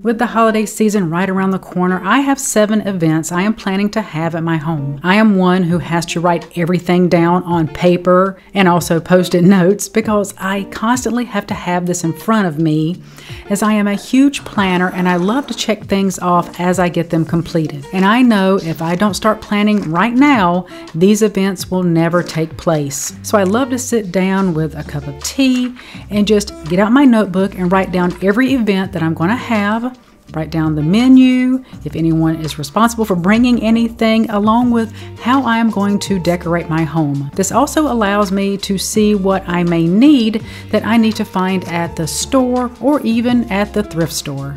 With the holiday season right around the corner, I have 7 events I am planning to have at my home. I am one who has to write everything down on paper and also post-it notes because I constantly have to have this in front of me, as I am a huge planner and I love to check things off as I get them completed. And I know if I don't start planning right now, these events will never take place. So I love to sit down with a cup of tea and just get out my notebook and write down every event that I'm going to have. Write down the menu, if anyone is responsible for bringing anything, along with how I am going to decorate my home. This also allows me to see what I may need that I need to find at the store or even at the thrift store.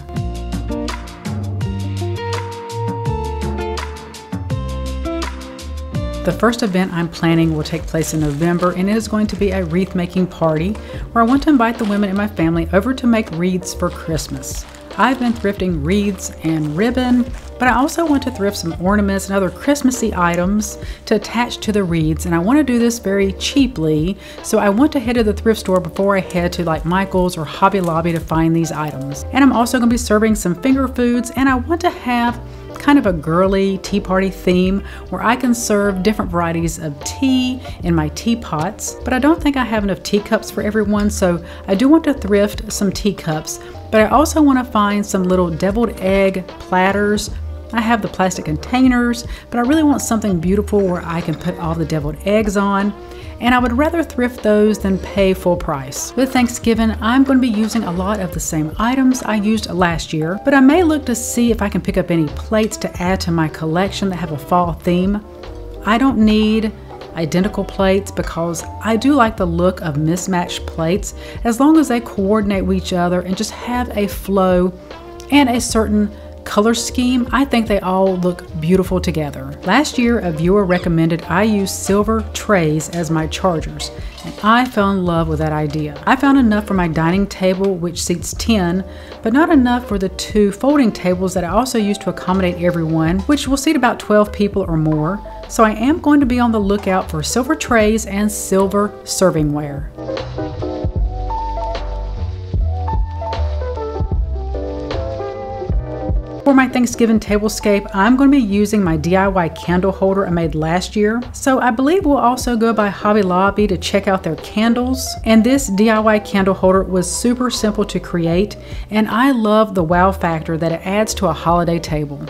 The first event I'm planning will take place in November, and it is going to be a wreath making party where I want to invite the women in my family over to make wreaths for Christmas. I've been thrifting wreaths and ribbon, but I also want to thrift some ornaments and other Christmassy items to attach to the wreaths, and I want to do this very cheaply, so I want to head to the thrift store before I head to like Michael's or Hobby Lobby to find these items. And I'm also going to be serving some finger foods, and I want to have kind of a girly tea party theme where I can serve different varieties of tea in my teapots, but I don't think I have enough teacups for everyone, so I do want to thrift some teacups, but I also want to find some little deviled egg platters. I have the plastic containers, but I really want something beautiful where I can put all the deviled eggs on, and I would rather thrift those than pay full price. With Thanksgiving, I'm going to be using a lot of the same items I used last year, but I may look to see if I can pick up any plates to add to my collection that have a fall theme. I don't need identical plates because I do like the look of mismatched plates as long as they coordinate with each other and just have a flow and a certain color scheme. I think they all look beautiful together. Last year, a viewer recommended I use silver trays as my chargers, and I fell in love with that idea. I found enough for my dining table, which seats 10, but not enough for the 2 folding tables that I also use to accommodate everyone, which will seat about 12 people or more. So I am going to be on the lookout for silver trays and silver servingware. For my Thanksgiving tablescape, I'm going to be using my DIY candle holder I made last year. So I believe we'll also go by Hobby Lobby to check out their candles. And this DIY candle holder was super simple to create, and I love the wow factor that it adds to a holiday table.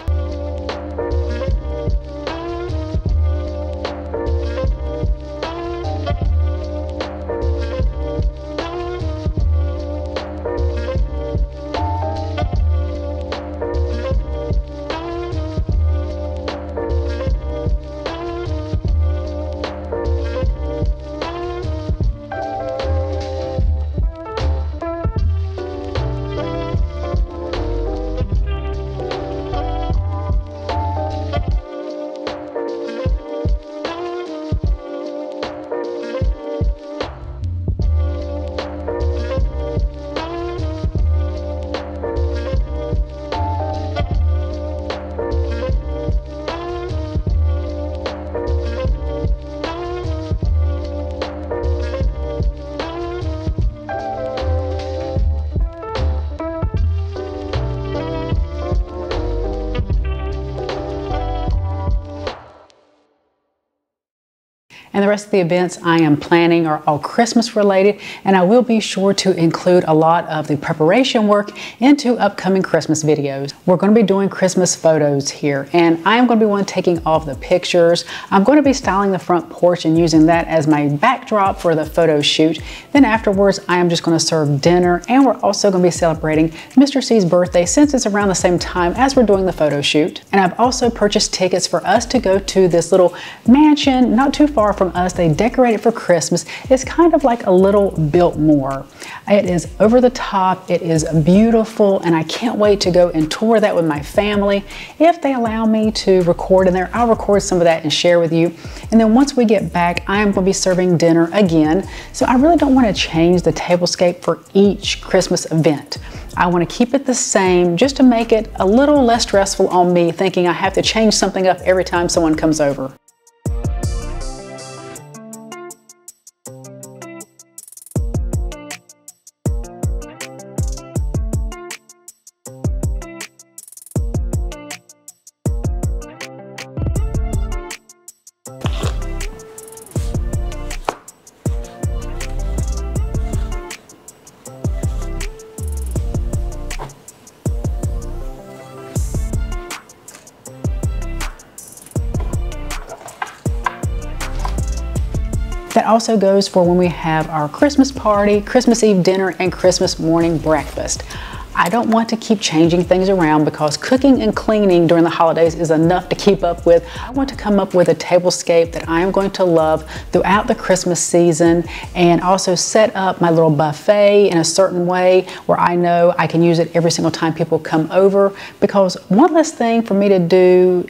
And the rest of the events I am planning are all Christmas related, and I will be sure to include a lot of the preparation work into upcoming Christmas videos. We're going to be doing Christmas photos here, and I am going to be one taking all of the pictures. I'm going to be styling the front porch and using that as my backdrop for the photo shoot. Then afterwards, I am just going to serve dinner, and we're also going to be celebrating Mr. C's birthday since it's around the same time as we're doing the photo shoot. And I've also purchased tickets for us to go to this little mansion not too far from us. They decorate it for Christmas. It's kind of like a little Biltmore. It is over the top, it is beautiful, and I can't wait to go and tour that with my family. If they allow me to record in there, I'll record some of that and share with you. And then once we get back, I am going to be serving dinner again. So I really don't want to change the tablescape for each Christmas event. I want to keep it the same just to make it a little less stressful on me thinking I have to change something up every time someone comes over. That also goes for when we have our Christmas party, Christmas Eve dinner, and Christmas morning breakfast. I don't want to keep changing things around because cooking and cleaning during the holidays is enough to keep up with. I want to come up with a tablescape that I am going to love throughout the Christmas season, and also set up my little buffet in a certain way where I know I can use it every single time people come over, because one less thing for me to do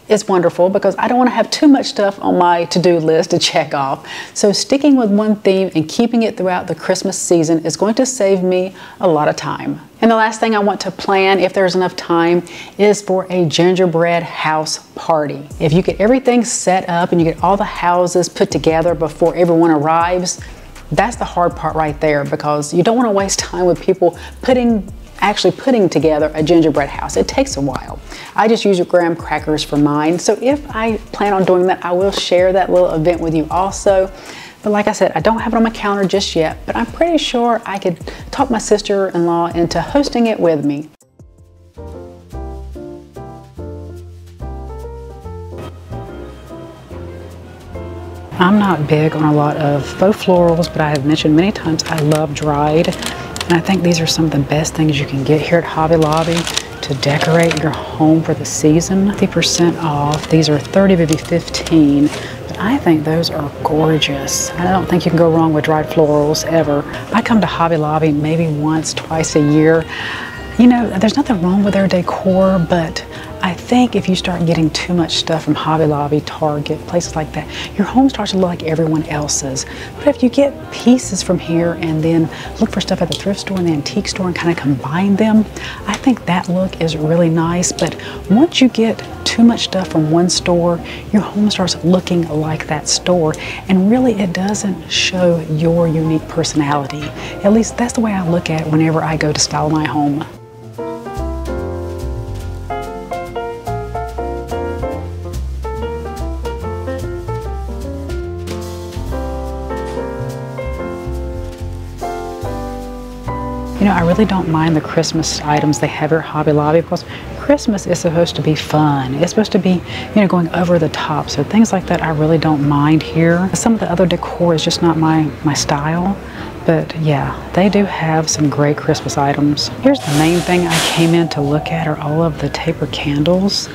is wonderful, because I don't want to have too much stuff on my to-do list to check off. So sticking with one theme and keeping it throughout the Christmas season is going to save me a lot of time. And the last thing I want to plan, if there's enough time, is for a gingerbread house party. If you get everything set up and you get all the houses put together before everyone arrives, that's the hard part right there, because you don't want to waste time with people actually putting together a gingerbread house. It takes a while. I just use graham crackers for mine. So if I plan on doing that, I will share that little event with you also. But like I said, I don't have it on my calendar just yet, but I'm pretty sure I could talk my sister-in-law into hosting it with me. I'm not big on a lot of faux florals, but I have mentioned many times I love dried. And I think these are some of the best things you can get here at Hobby Lobby to decorate your home for the season. 50% off. These are 30, maybe 15. But I think those are gorgeous. I don't think you can go wrong with dried florals ever. I come to Hobby Lobby maybe once, twice a year. You know, there's nothing wrong with their decor, but I think if you start getting too much stuff from Hobby Lobby, Target, places like that, your home starts to look like everyone else's. But if you get pieces from here and then look for stuff at the thrift store and the antique store and kind of combine them, I think that look is really nice. But once you get too much stuff from one store, your home starts looking like that store, and really it doesn't show your unique personality. At least that's the way I look at it whenever I go to style my home. You know, I really don't mind the Christmas items they have here at Hobby Lobby, because Christmas is supposed to be fun. It's supposed to be, you know, going over the top. So things like that I really don't mind here. Some of the other decor is just not my style. But yeah, they do have some great Christmas items. Here's the main thing I came in to look at are all of the taper candles.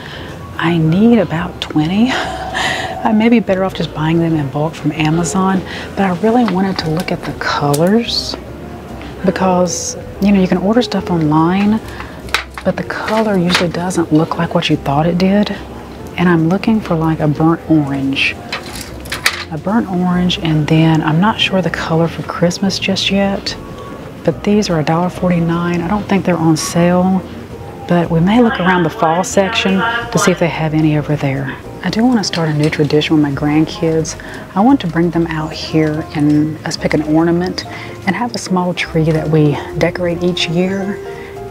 I need about 20. I may be better off just buying them in bulk from Amazon, but I really wanted to look at the colors, because you know, you can order stuff online, but the color usually doesn't look like what you thought it did. And I'm looking for like a burnt orange, and then I'm not sure the color for Christmas just yet, but these are $1.49. I don't think they're on sale, but we may look around the fall section to see if they have any over there. I do want to start a new tradition with my grandkids. I want to bring them out here and us pick an ornament and have a small tree that we decorate each year.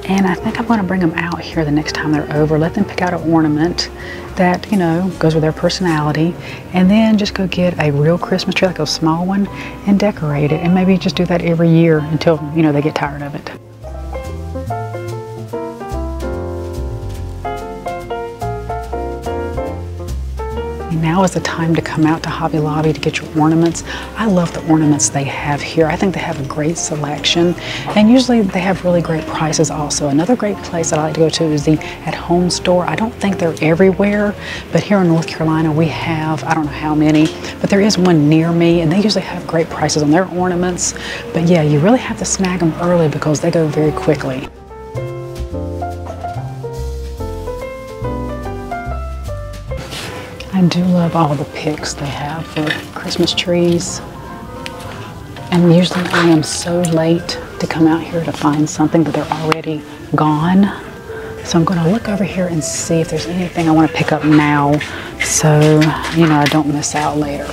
And I think I'm going to bring them out here the next time they're over, let them pick out an ornament that, you know, goes with their personality, and then just go get a real Christmas tree, like a small one, and decorate it. And maybe just do that every year until, you know, they get tired of it. Now is the time to come out to Hobby Lobby to get your ornaments. I love the ornaments they have here. I think they have a great selection, and usually they have really great prices also. Another great place that I like to go to is the At Home store. I don't think they're everywhere, but here in North Carolina we have, I don't know how many, but there is one near me, and they usually have great prices on their ornaments. But yeah, you really have to snag them early because they go very quickly. I do love all the picks they have for Christmas trees. And usually I am so late to come out here to find something that they're already gone. So I'm going to look over here and see if there's anything I want to pick up now, so, you know, I don't miss out later.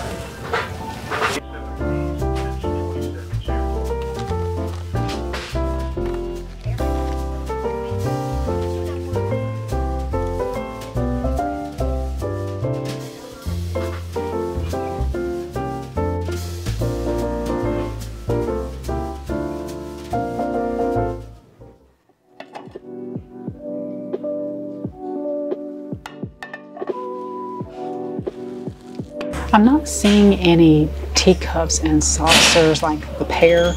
I'm not seeing any teacups and saucers, like the pair.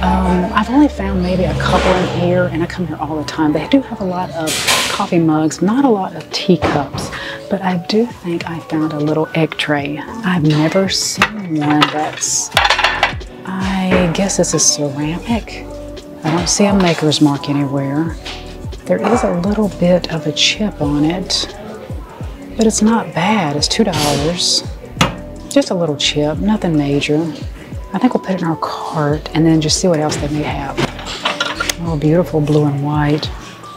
I've only found maybe a couple in here, and I come here all the time. They do have a lot of coffee mugs, not a lot of teacups, but I do think I found a little egg tray. I've never seen one that's, I guess this is ceramic. I don't see a maker's mark anywhere. There is a little bit of a chip on it, but it's not bad. It's $2. Just a little chip, nothing major. I think we'll put it in our cart and then just see what else they may have. Oh, beautiful blue and white.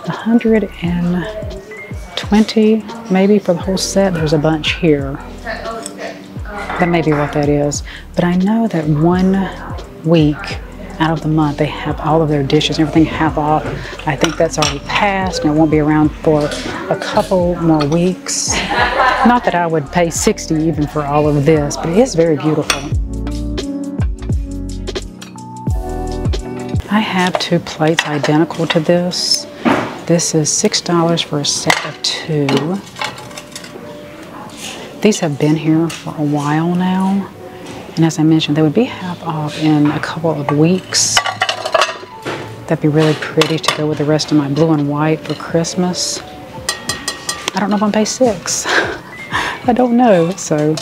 120 maybe for the whole set. There's a bunch here. That may be what that is. But I know that 1 week out of the month they have all of their dishes and everything half off. I think that's already passed and it won't be around for a couple more weeks. Not that I would pay $60 even for all of this, but it is very beautiful. I have 2 plates identical to this. This is $6 for a set of 2. These have been here for a while now. And as I mentioned, they would be half off in a couple of weeks. That'd be really pretty to go with the rest of my blue and white for Christmas. I don't know if I'm pay $6. I don't know, so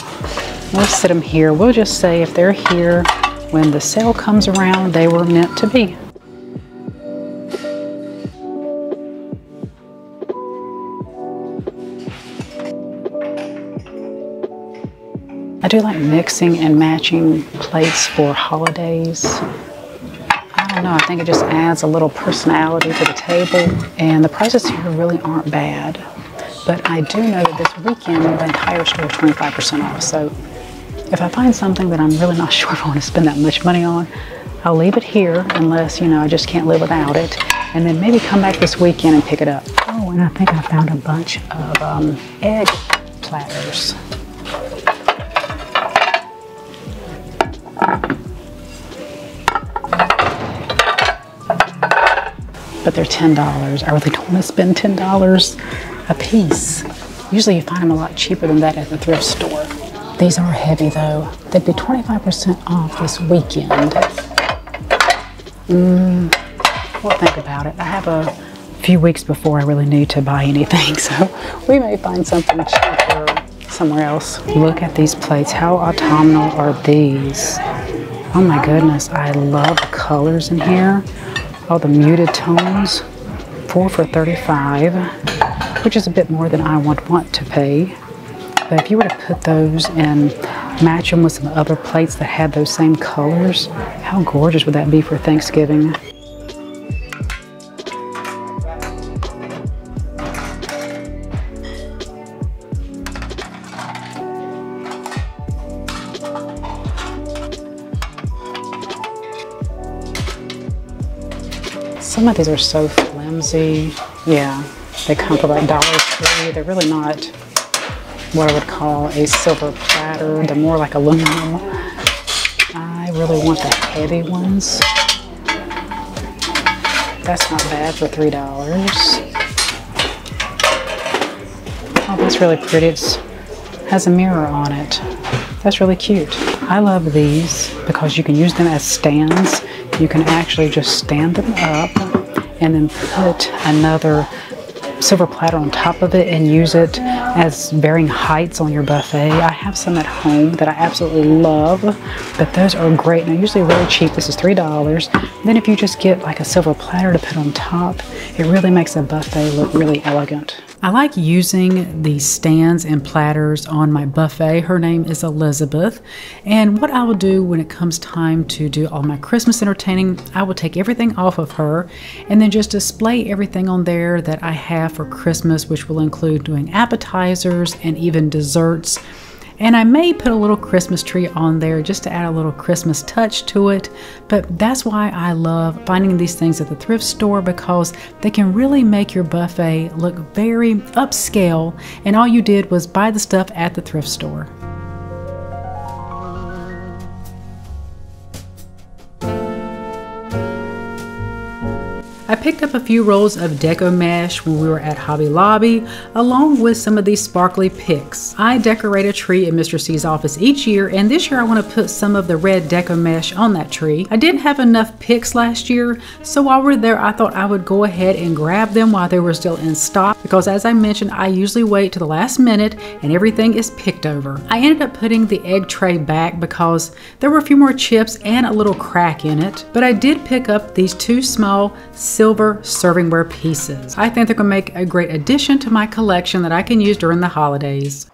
we'll sit them here. We'll just say if they're here when the sale comes around, they were meant to be. I do like mixing and matching plates for holidays. I don't know, I think it just adds a little personality to the table, and the prices here really aren't bad. But I do know that this weekend the entire store is 25% off, so if I find something that I'm really not sure if I want to spend that much money on, I'll leave it here unless, you know, I just can't live without it, and then maybe come back this weekend and pick it up. Oh, and I think I found a bunch of egg platters. But they're $10. I really don't want to spend $10 a piece. Usually you find them a lot cheaper than that at the thrift store. These are heavy though. They'd be 25% off this weekend. We'll think about it. I have a few weeks before I really need to buy anything, so we may find something cheaper somewhere else. Look at these plates. How autumnal are these? Oh my goodness, I love the colors in here. All the muted tones. 4 for $35, which is a bit more than I would want to pay. But if you were to put those and match them with some other plates that had those same colors, how gorgeous would that be for Thanksgiving? Some of these are so flimsy. Yeah, they come for like Dollar Tree. They're really not what I would call a silver platter. They're more like aluminum. I really want the heavy ones. That's not bad for $3. Oh, that's really pretty. It has a mirror on it. That's really cute. I love these because you can use them as stands. You can actually just stand them up and then put another silver platter on top of it and use it as varying heights on your buffet. I have some at home that I absolutely love, but those are great. They're usually really cheap. This is $3. Then if you just get like a silver platter to put on top, it really makes a buffet look really elegant. I like using these stands and platters on my buffet. Her name is Elizabeth. And what I will do when it comes time to do all my Christmas entertaining, I will take everything off of her and then just display everything on there that I have for Christmas, which will include doing appetizers and even desserts. And I may put a little Christmas tree on there just to add a little Christmas touch to it. But that's why I love finding these things at the thrift store, because they can really make your buffet look very upscale, and all you did was buy the stuff at the thrift store. I picked up a few rolls of deco mesh when we were at Hobby Lobby, along with some of these sparkly picks. I decorate a tree in Mr. C's office each year, and this year I want to put some of the red deco mesh on that tree. I didn't have enough picks last year, so while we're there I thought I would go ahead and grab them while they were still in stock, because as I mentioned, I usually wait to the last minute and everything is picked over. I ended up putting the egg tray back because there were a few more chips and a little crack in it, but I did pick up these two small silver servingware pieces. I think they're going to make a great addition to my collection that I can use during the holidays.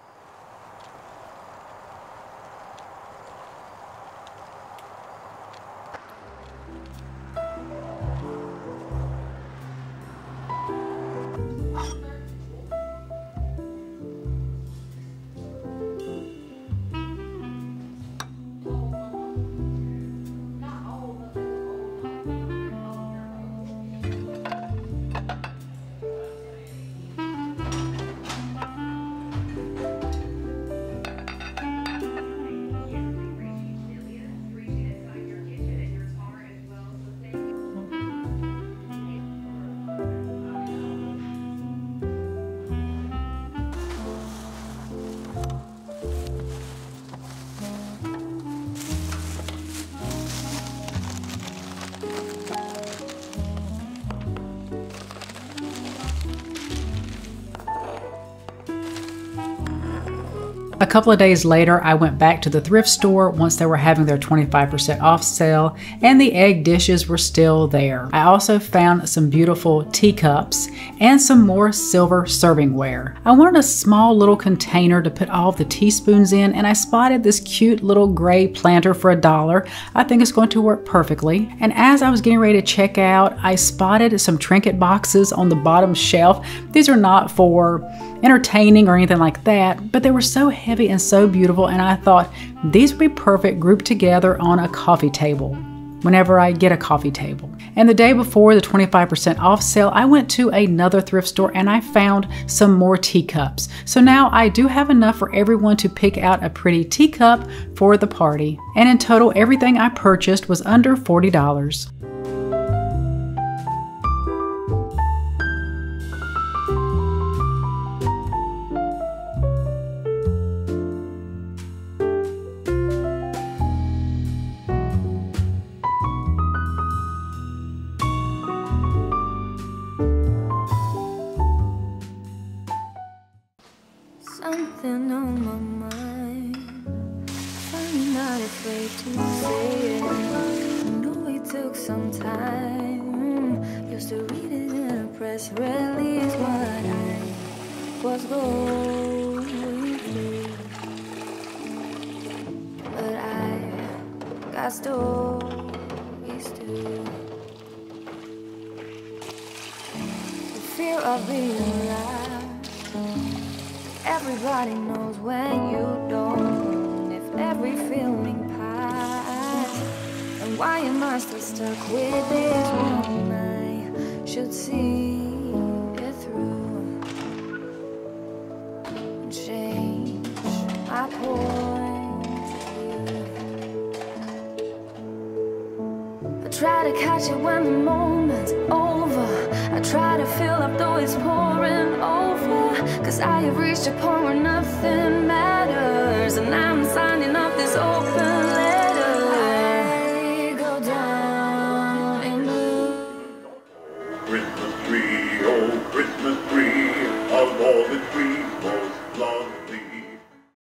A couple of days later, I went back to the thrift store once they were having their 25% off sale, and the egg dishes were still there. I also found some beautiful teacups and some more silver servingware. I wanted a small little container to put all of the teaspoons in, and I spotted this cute little gray planter for $1. I think it's going to work perfectly. And as I was getting ready to check out, I spotted some trinket boxes on the bottom shelf. These are not for entertaining or anything like that, but they were so heavy and so beautiful, and I thought these would be perfect grouped together on a coffee table whenever I get a coffee table. And the day before the 25% off sale, I went to another thrift store and I found some more teacups. So now I do have enough for everyone to pick out a pretty teacup for the party. And in total, everything I purchased was under $40. Something on my mind, I'm not afraid to say it. I know it took some time, used to read it in a press release what I was going through, but I got stories too. The fear of being alive, everybody knows when you don't, if every feeling passed. And why am I still stuck with this one? I should see it through and change my point of view. I try to catch it when the moment's over. I try to fill up though it's pouring over, 'cause I have reached a point where nothing matters, and I'm signing up this open